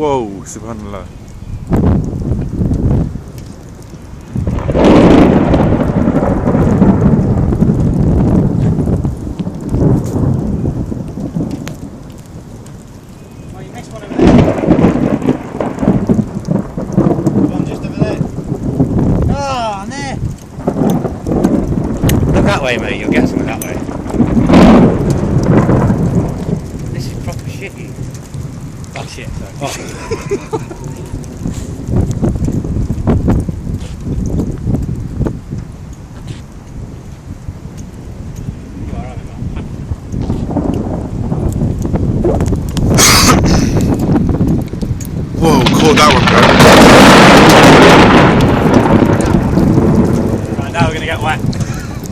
Whoa, subhanallah. Oh, you missed one over there. One just over there. Oh, there. Look that way, mate. You'll get something that way. This is proper shitty. Oh, shit, sorry. Oh. Whoa, caught that one, bro. Right, now we're going to get wet.